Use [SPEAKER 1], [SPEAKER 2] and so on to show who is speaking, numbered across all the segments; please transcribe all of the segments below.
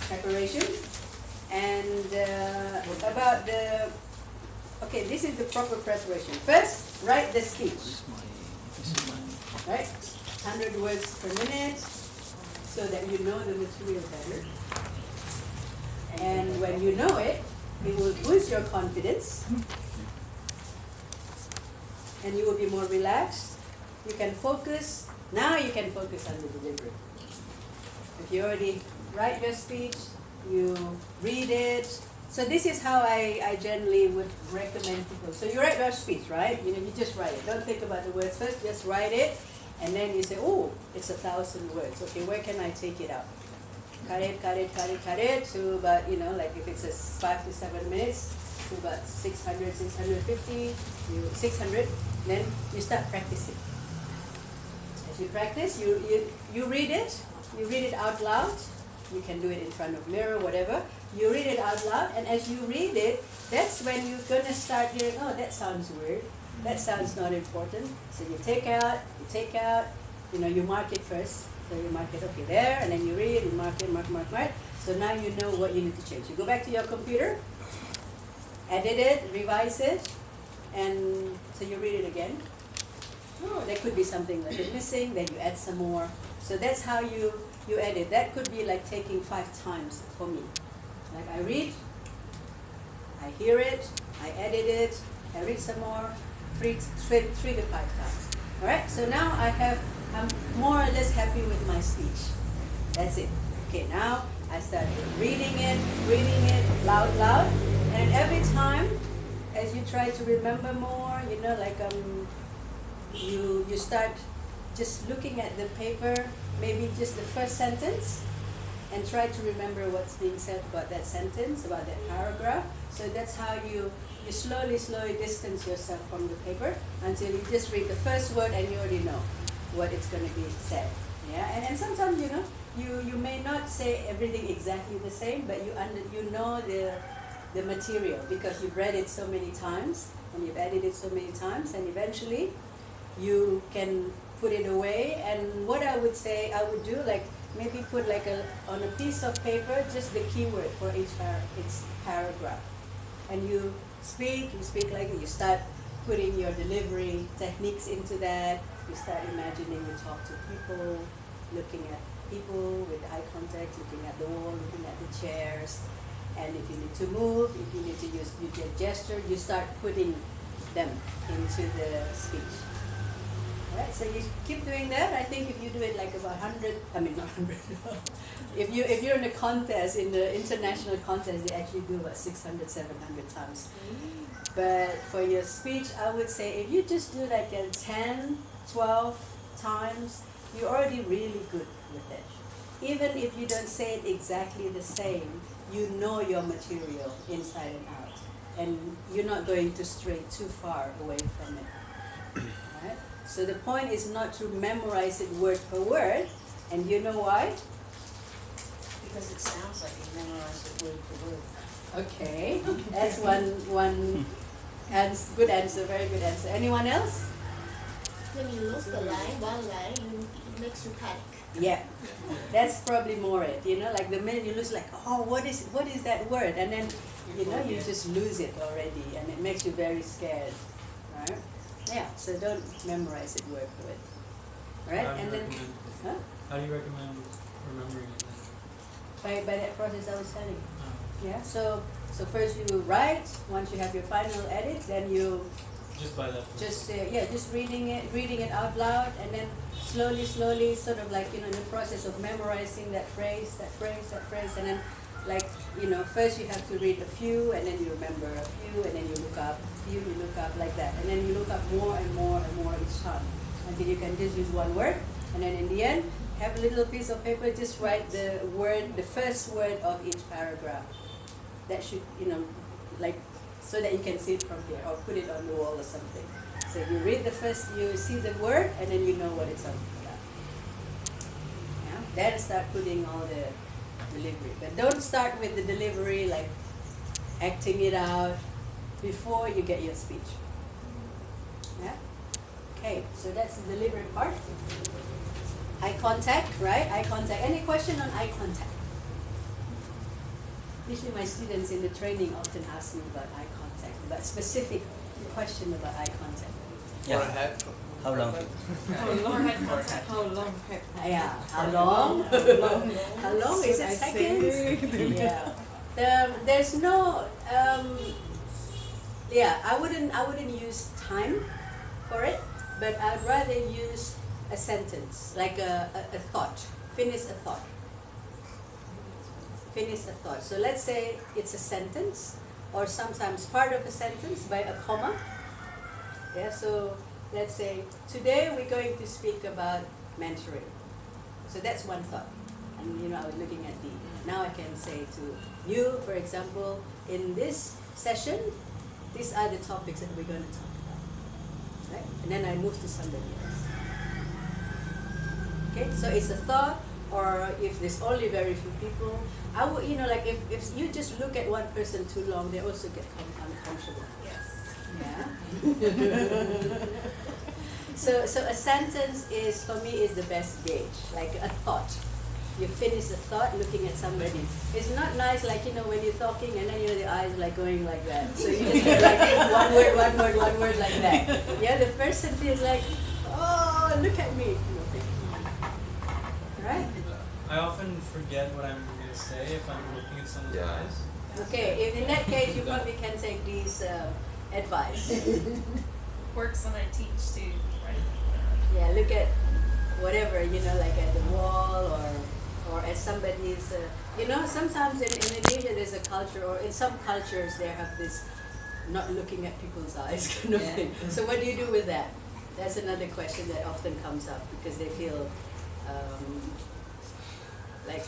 [SPEAKER 1] preparation. And about the, okay, this is the proper preparation. First, write the speech, right? 100 words per minute, so that you know the material better. And when you know it, it will boost your confidence, and you will be more relaxed. You can focus. Now you can focus on the delivery. If you already write your speech, you read it. So this is how I generally would recommend people. So you write your speech, right? You just write it. Don't think about the words first. Just write it, and then you say, oh, it's 1,000 words. Okay, where can I take it out? Cut it to about, like if it's 5 to 7 minutes, to about 600, 650, 600. Then you start practicing. As you practice, you read it. You read it out loud. You can do it in front of mirror, whatever. You read it out loud, and as you read it, that's when you're gonna start hearing, oh, that sounds weird. That sounds not important. So you take out, you mark it first. So you mark it, okay, there, and then you read, you mark it, mark. So now you know what you need to change. You go back to your computer, edit it, revise it, and so you read it again. Oh, there could be something that is missing, then you add some more. So that's how you edit. That could be like taking 5 times for me. Like I read, I hear it, I edit it, I read some more, 3 to 5 times. All right, so now I'm more or less happy with my speech. That's it. Okay, now I start reading it loud, and every time as you try to remember more, you start just looking at the paper, maybe just the first sentence, and try to remember what's being said about that sentence, about that paragraph. So that's how you slowly distance yourself from the paper until you just read the first word and you already know what it's going to be said. Yeah, and sometimes you may not say everything exactly the same, but you know the material because you've read it so many times and you've edited it so many times, and eventually you can put it away. And what I would say I would do, like maybe put like on a piece of paper just the keyword for each paragraph, and you speak like you start putting your delivery techniques into that. You start imagining you talk to people, looking at people with eye contact, looking at the wall, looking at the chairs, and if you need to move, if you need to use your gesture, you start putting them into the speech. Right, so you keep doing that. I think if you do it like about 100, not 100. if you're in a contest, in the international contest, they actually do about 600, 700 times. But for your speech, I would say if you just do like 10, 12 times, you're already really good with it. Even if you don't say it exactly the same, you know your material inside and out, and you're not going to stray too far away from it. Right? So the point is not to memorize it word per word, and you know why?
[SPEAKER 2] Because it sounds like you memorize it word per word.
[SPEAKER 1] Okay, that's one good answer, very good answer. Anyone else?
[SPEAKER 3] When you lose the line, one line, it makes you panic.
[SPEAKER 1] Yeah, that's probably more it. Like the minute you lose, like, oh, what is that word? And then, you just lose it already, and it makes you very scared, right? Yeah, so don't memorize it word for word, right? And then,
[SPEAKER 4] how do you recommend remembering it then?
[SPEAKER 1] By that process I was telling you.
[SPEAKER 4] Oh.
[SPEAKER 1] Yeah, so first you write. Once you have your final edit, then you
[SPEAKER 4] Just by that.
[SPEAKER 1] just reading it out loud, and then slowly, sort of like in the process of memorizing that phrase, and then like first you have to read a few, and then you remember a few, and then you look up like that, and then you look up more and more each time until you can just use one word, and then in the end have a little piece of paper, just write the first word of each paragraph. That should like, so that you can see it from here, or put it on the wall or something. So you read you see the word, and then you know what it's talking about. Yeah? Then start putting all the delivery. But don't start with the delivery, like acting it out, before you get your speech. Yeah? Okay, so that's the delivery part. Eye contact, right? Eye contact. Any question on eye contact? Usually my students in the training often ask me about eye contact, about specific question about eye contact.
[SPEAKER 4] Forehead.
[SPEAKER 5] How long?
[SPEAKER 6] How long have
[SPEAKER 1] Yeah, how long? How long is it? Seconds? Yeah. There's no. Yeah, I wouldn't use time for it, but I'd rather use a sentence, like a thought. Finish a thought. Finish a thought. So let's say it's a sentence, or sometimes part of a sentence by a comma. Yeah. So let's say today we're going to speak about mentoring. So that's one thought. And I was looking at now I can say to you, for example, in this session, these are the topics that we're going to talk about. Right? And then I move to somebody else. Okay, so it's a thought, or if there's only very few people, I would, like if you just look at one person too long, they also get uncomfortable.
[SPEAKER 2] Yes.
[SPEAKER 1] Yeah. So a sentence is, for me, is the best gauge, like a thought. You finish a thought looking at somebody. It's not nice, like, when you're talking and then, the eyes like going like that. So you just get like one word like that. Yeah, the person feels like, oh, look at me. Right?
[SPEAKER 4] I often forget what I'm going to say if I'm looking at someone's eyes.
[SPEAKER 1] Okay, if in that case, you probably can take these advice.
[SPEAKER 2] Works when I teach too, right?
[SPEAKER 1] Yeah, look at whatever, like at the wall or at somebody's, sometimes in Indonesia there's a culture, or in some cultures they have this not looking at people's eyes kind of thing. So what do you do with that? That's another question that often comes up, because they feel like,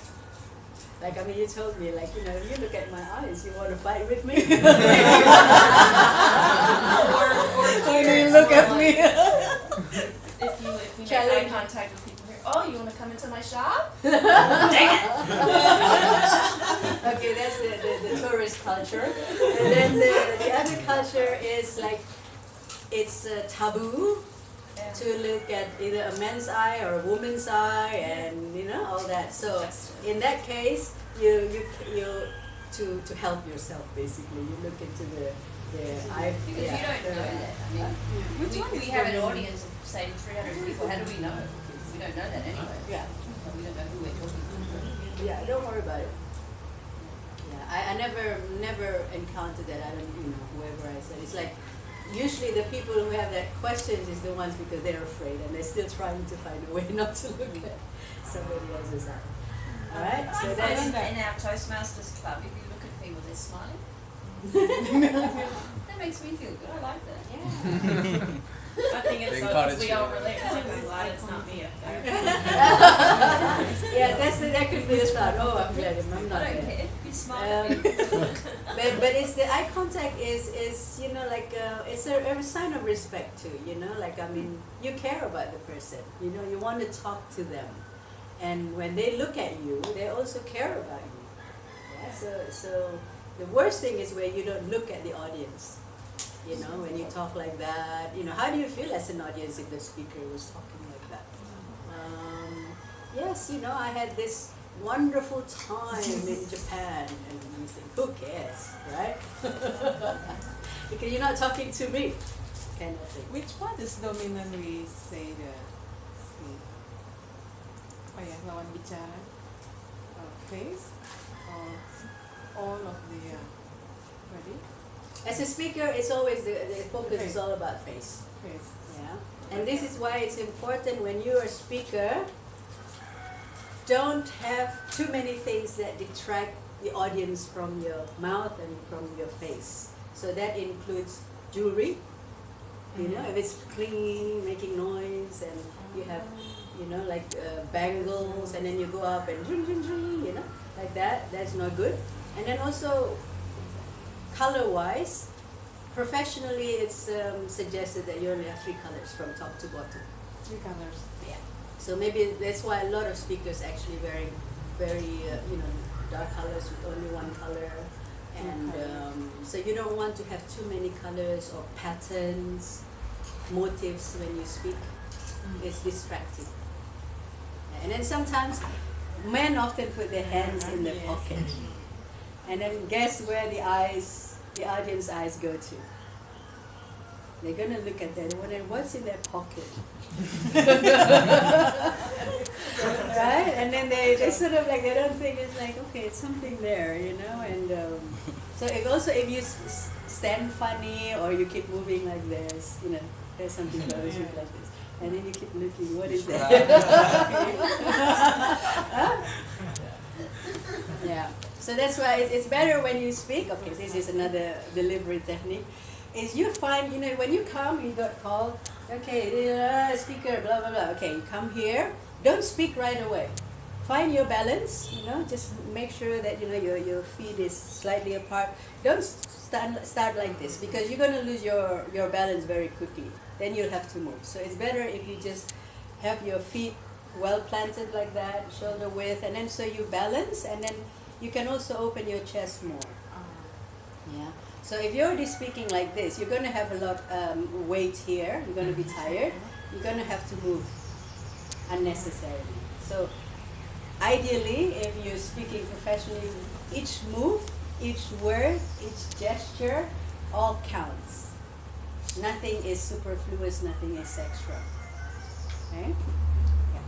[SPEAKER 1] you told me, like, if you look at my eyes, you want to fight with me?
[SPEAKER 2] Or
[SPEAKER 1] you look at me.
[SPEAKER 2] If you make
[SPEAKER 1] Challenge.
[SPEAKER 2] eye contact with people here, oh, you want to come into my shop?
[SPEAKER 1] Okay, that's the tourist culture. And then the other culture is like, it's taboo to look at either a man's eye or a woman's eye, and all that. So in that case, you to help yourself, basically, you look into the eye.
[SPEAKER 2] Because you don't know that. I mean, we have an audience of say 300 people. How do we know? We don't know that anyway.
[SPEAKER 1] Yeah.
[SPEAKER 2] We don't know who we're talking to.
[SPEAKER 1] Yeah, don't worry about it. Yeah, I never encountered that. I don't, whoever I said. It's like, usually the people who have that questions is the ones because they're afraid and they're still trying to find a way not to look at somebody else's eye. Alright, so that's...
[SPEAKER 2] In our Toastmasters club, if you look at people, they're smiling. That makes me feel good. I like that.
[SPEAKER 1] Yeah.
[SPEAKER 2] I think it's so because we all relate. Like, I'm glad it's not me up there.
[SPEAKER 1] Yeah, that could be the start. Oh, I'm glad I'm not
[SPEAKER 2] I don't
[SPEAKER 1] there.
[SPEAKER 2] care. You smile at me.
[SPEAKER 1] But it's the eye contact is like it's a sign of respect too. Like, you care about the person. You want to talk to them, and when they look at you, they also care about you. Yeah. So the worst thing is where you don't look at the audience. When you talk like that, how do you feel as an audience if the speaker was talking like that? Yes, I had this wonderful time in Japan, and you think, who cares, right? Because you're not talking to me, kind of thing.
[SPEAKER 6] Which part is dominant we say lawan bicara? Face or all of the body?
[SPEAKER 1] As a speaker, it's always the focus is all about face.
[SPEAKER 6] Face.
[SPEAKER 1] Yeah, and this is why it's important when you're a speaker. Don't have too many things that detract the audience from your mouth and from your face. So that includes jewelry. If it's clinging, making noise, and you have, like bangles, and then you go up and like that. That's not good. And then also, color-wise, professionally, it's suggested that you only have 3 colors from top to bottom.
[SPEAKER 6] 3 colors.
[SPEAKER 1] Yeah. So maybe that's why a lot of speakers actually wearing very dark colors with only 1 color, and so you don't want to have too many colors or patterns, motifs when you speak. It's distracting. And then sometimes men often put their hands in their pocket. And then guess where the audience eyes go to? They're gonna look at that and wonder what's in their pocket. Right? And then they sort of like, they don't think, it's like, okay, it's something there, and so if you stand funny or you keep moving like this, there's something that always look like this. And then you keep looking, what is that? Huh? Yeah. So that's why it's better when you speak. Okay, this is another delivery technique. Is you find, when you come, you got called, okay, speaker, blah, blah, blah. Okay, you come here. Don't speak right away. Find your balance, just make sure that, your feet is slightly apart. Don't start like this because you're going to lose your balance very quickly. Then you'll have to move. So it's better if you just have your feet well planted like that, shoulder width, and then so you balance, and then you can also open your chest more. Yeah. So if you're already speaking like this, you're going to have a lot weight here. You're going to be tired. You're going to have to move unnecessarily. So ideally, if you're speaking professionally, each move, each word, each gesture, all counts. Nothing is superfluous, nothing is extra. Okay? Yeah.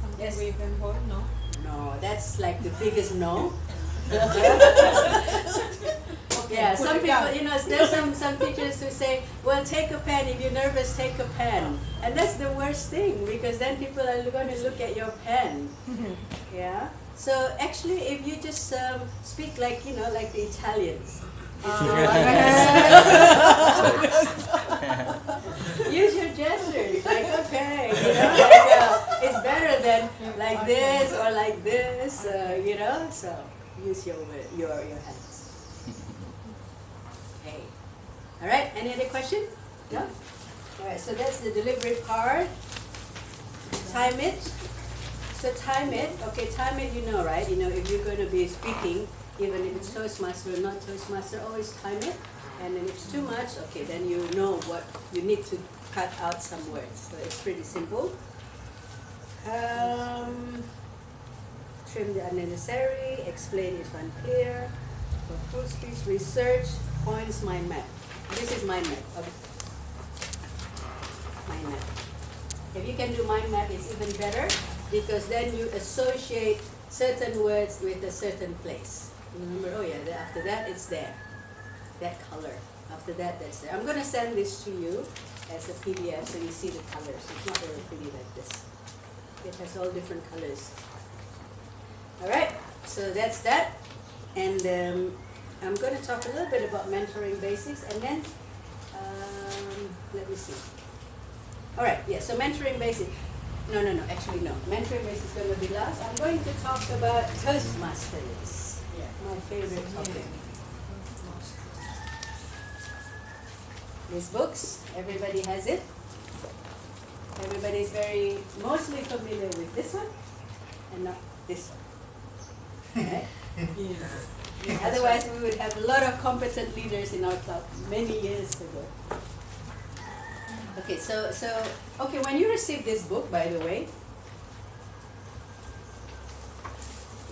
[SPEAKER 6] Something
[SPEAKER 1] Yes.
[SPEAKER 6] we can hold, no?
[SPEAKER 1] No, that's like the biggest no.
[SPEAKER 6] Okay,
[SPEAKER 1] Yeah,
[SPEAKER 6] put
[SPEAKER 1] some
[SPEAKER 6] it
[SPEAKER 1] people,
[SPEAKER 6] down.
[SPEAKER 1] there's some teachers who say, well, take a pen. If you're nervous, take a pen. And that's the worst thing because then people are going to look at your pen. Yeah. So actually, if you just speak like, like the Italians. Use your gestures, like, okay, it's better than like this or like this, so use your hands. Okay. All right, any other question? No? All right, so that's the delivery part. Time it. So time it, time it, right? If you're going to be speaking, even if it's Toastmaster or not Toastmaster, always time it. And then if it's too much, okay, then you know what you need to cut out some words. So it's pretty simple. Trim the unnecessary, explain if unclear. For full speech, research, points, mind map. This is mind map. Okay. Mind map. If you can do mind map, it's even better because then you associate certain words with a certain place. Remember, after that, it's there. That color. After that, that's there. I'm going to send this to you as a PDF so you see the colors. It's not very pretty like this. It has all different colors. All right, so that's that. And I'm going to talk a little bit about mentoring basics and then, let me see. All right, yeah, so mentoring basics. No, actually no. Mentoring basics is going to be last. I'm going to talk about Toastmasters. My favorite topic. These books, everybody has it. Everybody is mostly familiar with this one and not this one. Right?
[SPEAKER 6] Yes.
[SPEAKER 1] Otherwise, we would have a lot of competent leaders in our club many years ago. Okay, so when you receive this book, by the way,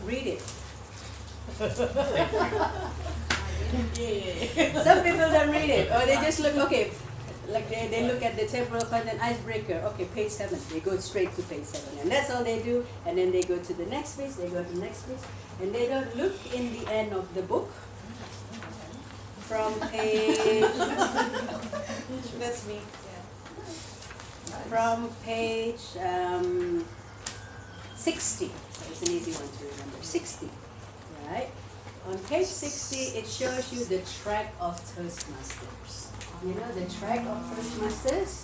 [SPEAKER 1] read it. Some people don't read it, or they just look, like they look at the table of content, icebreaker, page 7, they go straight to page 7, and that's all they do, and then they go to the next page, and they don't look in the end of the book, from page,
[SPEAKER 6] That's me.
[SPEAKER 1] from page 60, so it's an easy one to remember, 60, right? On page 60, it shows you the track of Toastmasters. The track of Toastmasters.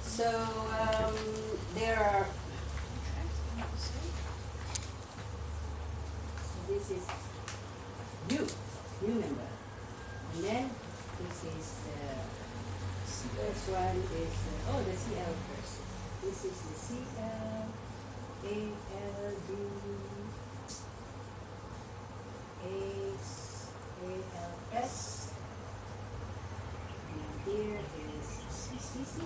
[SPEAKER 1] So there are. This is new member, and then this is the first one is the CL first. This is the CL, ALD. ALS, and here is CCC,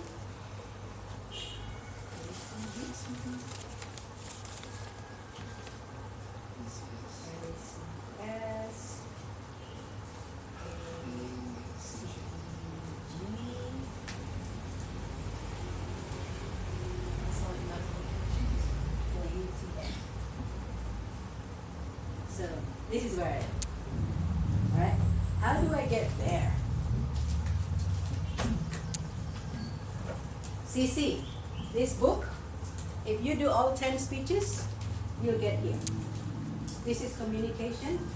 [SPEAKER 1] ACS, So this is where I am. Alright? How do I get there? CC, this book, if you do all 10 speeches, you'll get here. This is communication.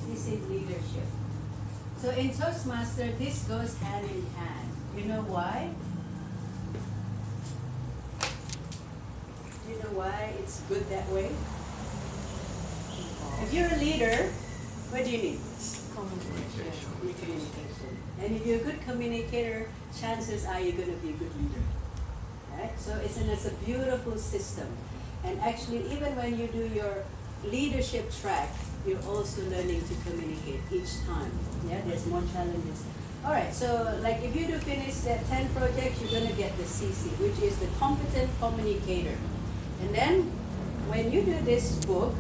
[SPEAKER 1] This is leadership. So in Toastmaster, this goes hand in hand. You know why? Do you know why it's good that way? If you're a leader, what do you need? Communication. And if you're a good communicator, chances are you're going to be a good leader. Right? So it's a beautiful system. And actually, even when you do your leadership track, you're also learning to communicate each time. Yeah, there's more challenges. All right, so like if you do finish that 10 projects, you're going to get the CC, which is the competent communicator. And then when you do this book,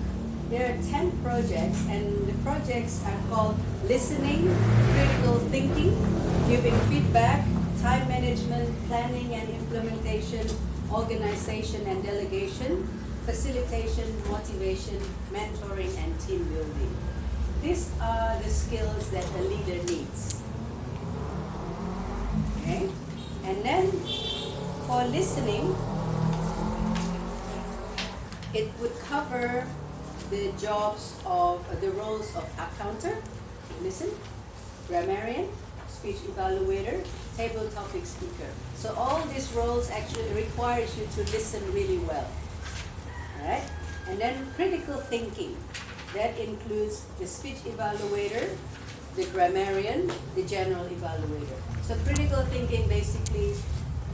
[SPEAKER 1] there are 10 projects, and the projects are called listening, critical thinking, giving feedback, time management, planning and implementation, organization and delegation, facilitation, motivation, mentoring, and team building. These are the skills that a leader needs. Okay? And then for listening, it would cover the jobs of the roles of accounter, listen, grammarian, speech evaluator, table topic speaker. So all these roles actually requires you to listen really well. Alright? And then critical thinking. That includes the speech evaluator, the grammarian, the general evaluator. So critical thinking, basically,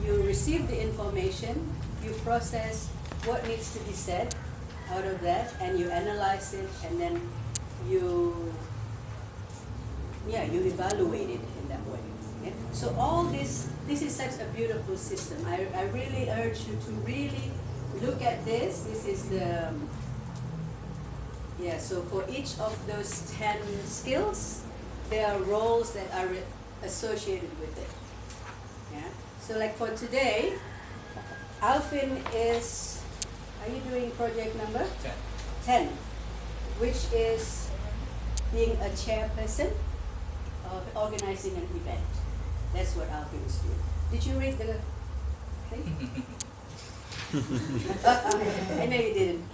[SPEAKER 1] you receive the information, you process what needs to be said out of that, and you analyze it, and then you evaluate it in that way. Okay? So all this is such a beautiful system. I really urge you to really look at this. This is the, so for each of those 10 skills, there are roles that are associated with it. Yeah. So like for today, Alvin is, are you doing project number? 10, which is being a chairperson of organizing an event. That's what Alvin is doing. Did you read the thing? I know you didn't.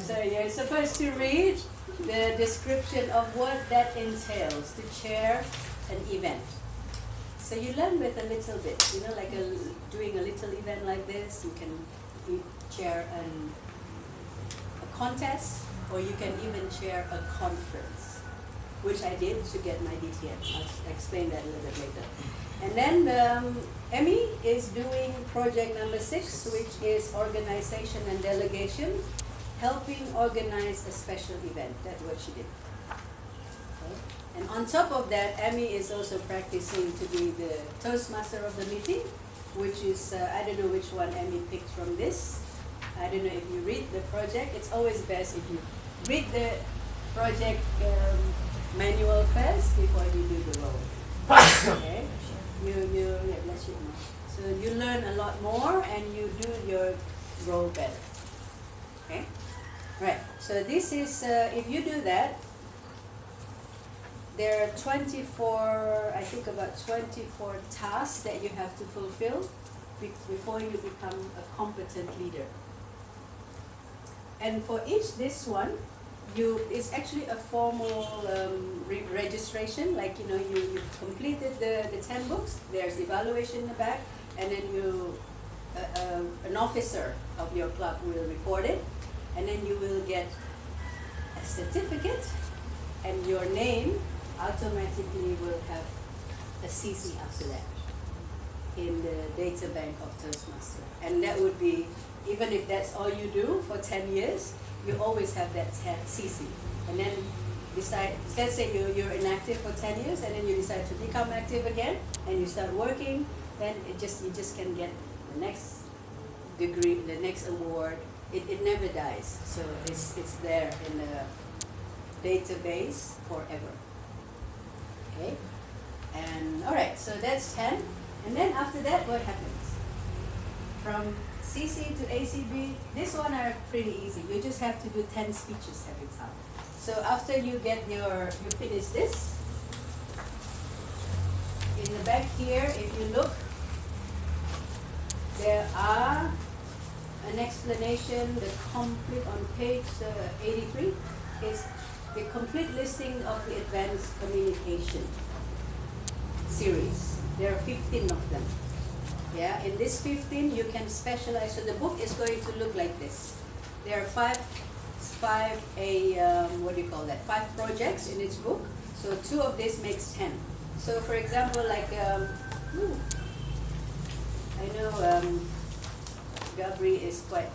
[SPEAKER 1] So you're supposed to read the description of what that entails, to chair an event. So you learn with a little bit, like doing a little event like this. You can chair a contest, or you can even chair a conference, which I did to get my DTM. I'll explain that a little bit later. And then Emmy is doing project number 6, which is organization and delegation, helping organize a special event. That's what she did. Okay. And on top of that, Emmy is also practicing to be the Toastmaster of the meeting, which is, I don't know which one Emmy picked from this. I don't know if you read the project. It's always best if you read the project manual first before you do the role. Okay? Bless you. So you learn a lot more and you do your role better. Okay? Right. So this is, if you do that, there are 24, I think about 24 tasks that you have to fulfill before you become a competent leader. And for each this one, it's actually a formal registration, like you completed the 10 books, there's evaluation in the back, and then an officer of your club will record it, and then you will get a certificate, and your name automatically will have a CC after that in the data bank of Toastmaster. And that would be, even if that's all you do for 10 years, you always have that CC. And then decide, let's say you're inactive for 10 years, and then you decide to become active again, and you start working, then you just can get the next degree, the next award. It never dies. So it's there in the database forever. Okay? And alright, so that's 10. And then after that, what happens? From CC to ACB, this one are pretty easy. You just have to do 10 speeches every time. So after you you finish this, in the back here, if you look, there are an explanation, the complete on page 83. It's the complete listing of the advanced communication series. There are 15 of them. Yeah, in this 15 you can specialize. So the book is going to look like this. There are five projects in its book. So 2 of this makes 10. So for example, like I know Gabri is quite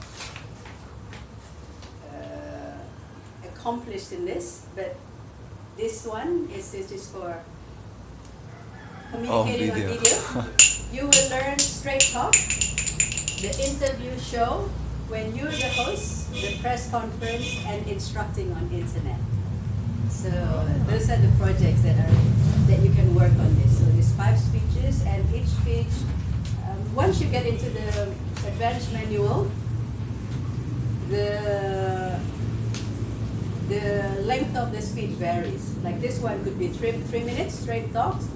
[SPEAKER 1] accomplished in this, but this one is just for communicating on video. You will learn straight talk, the interview show, when you're the host, the press conference, and instructing on internet. So those are the projects that you can work on this. So there's 5 speeches, and each speech, once you get into the advanced manual, the length of the speech varies. Like this one could be 3 minutes straight talks,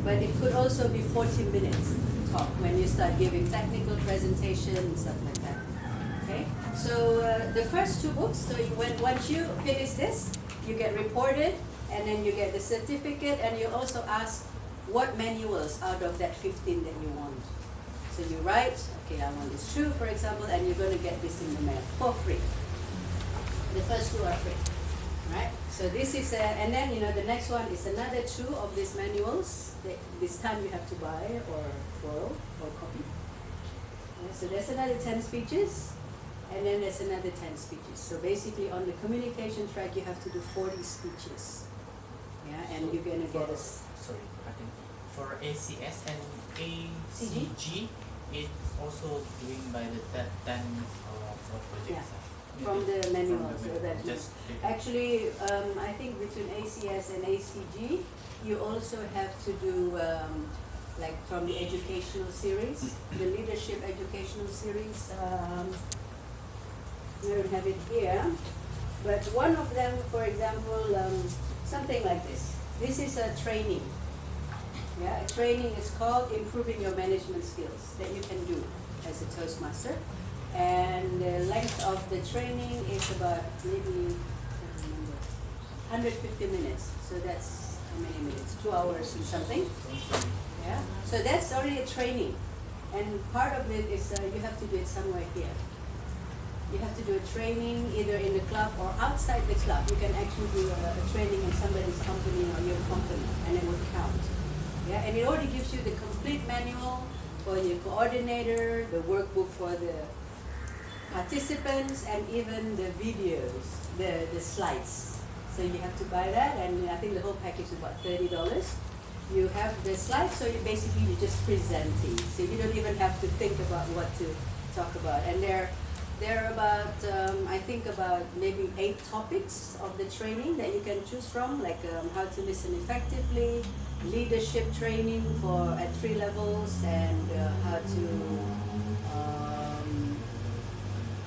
[SPEAKER 1] but it could also be 40 minutes talk when you start giving technical presentation and stuff like that. Okay, so the first 2 books. So once you finish this, you get reported, and then you get the certificate, and you also ask what manuals out of that 15 that you want. So you write, okay, I want this shoe, for example, and you're going to get this in the mail for free. The first 2 are free, right? So this is, and then the next one is another 2 of these manuals. This time you have to buy or borrow or copy. Yeah, so there's another 10 speeches, and then there's another 10 speeches. So basically on the communication track, you have to do 40 speeches. Yeah, and you're going to get
[SPEAKER 5] Sorry, I think for ACS and ACG, it's also doing by the 10 for projects.
[SPEAKER 1] from the manual. So that
[SPEAKER 5] just
[SPEAKER 1] actually, I think between ACS and ACG, you also have to do like from the educational series, the leadership educational series. We don't have it here, but one of them, for example, something like this. This is a training. Yeah, a training is called Improving Your Management Skills that you can do as a Toastmaster. And the length of the training is about maybe, I don't remember, 150 minutes. So that's how many minutes? 2 hours and something. Yeah. So that's already a training. And part of it is you have to do it somewhere here. You have to do a training either in the club or outside the club. You can actually do a training in somebody's company or your company, and it will count. Yeah, and it already gives you the complete manual for your coordinator, the workbook for the participants, and even the videos, the slides. So you have to buy that, and I think the whole package is about $30. You have the slides, so you're just presenting. So you don't even have to think about what to talk about. And there are about, I think about maybe 8 topics of the training that you can choose from, like how to listen effectively, leadership training at 3 levels, and how to,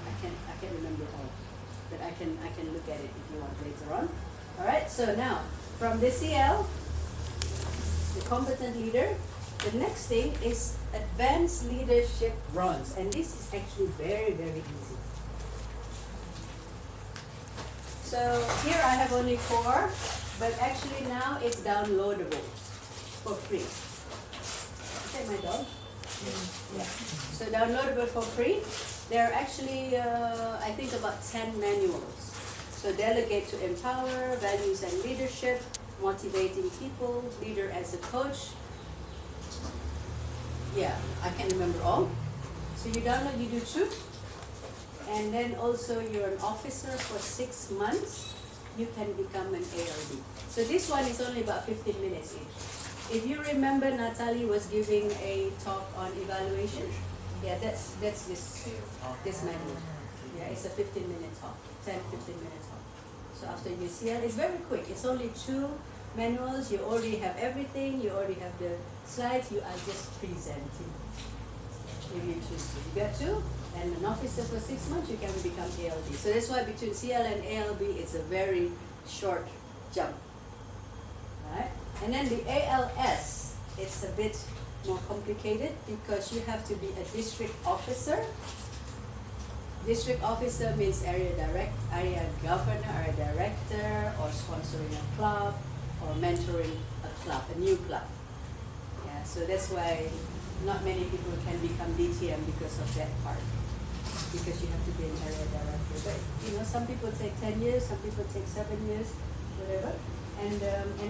[SPEAKER 1] I can't remember all, but I can look at it if you want later on. All right, so now from the CL, the competent leader, the next thing is advanced leadership bronze, and this is actually very, very easy. So here I have only 4, but actually now it's downloadable for free. Okay, my dog? Yeah. So downloadable for free. There are actually, I think about 10 manuals. So delegate to empower, values and leadership, motivating people, leader as a coach. Yeah, I can't remember all. So you download, you do 2. And then also you're an officer for 6 months, you can become an ARD. So this one is only about 15 minutes each. If you remember, Natalie was giving a talk on evaluation. Yeah, that's this manual. Yeah, it's a 15-minute talk, 10-15-minute talk. So after UCL, it's very quick. It's only 2 manuals. You already have everything. You already have the slides. You are just presenting. If you choose to. You got 2? and an officer for 6 months, you can become ALB. So that's why between CL and ALB, it's a very short jump. Right? And then the ALS, it's a bit more complicated because you have to be a district officer. District officer means area governor, area director, or sponsoring a club, or mentoring a club, a new club. Yeah, so that's why not many people can become DTM because of that part. Because you have to be an area director. But you know, some people take 10 years, some people take 7 years, whatever. And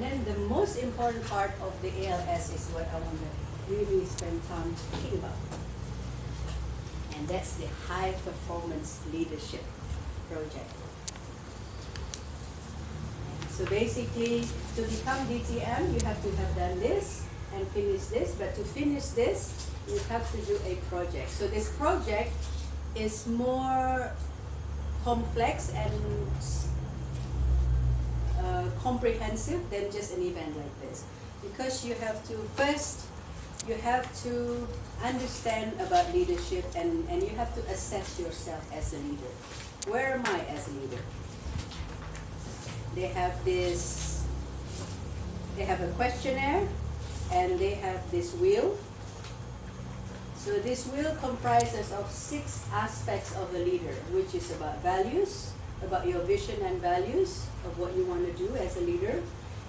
[SPEAKER 1] then the most important part of the ALS is what I want to really spend time thinking about. And that's the high performance leadership project. So basically, to become DTM, you have to have done this and finish this. But to finish this, you have to do a project. So this project is more complex and comprehensive than just an event like this, because you have to understand about leadership, and you have to assess yourself as a leader. Where am I as a leader? They have a questionnaire, and they have this wheel. So this wheel comprises of 6 aspects of a leader, which is about values, about your vision and values of what you want to do as a leader.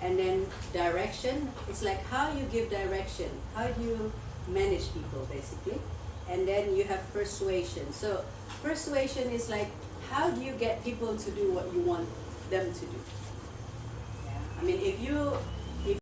[SPEAKER 1] And then direction, it's like how you give direction, how do you manage people basically. And then you have persuasion. So persuasion is like, how do you get people to do what you want them to do? Yeah. I mean, if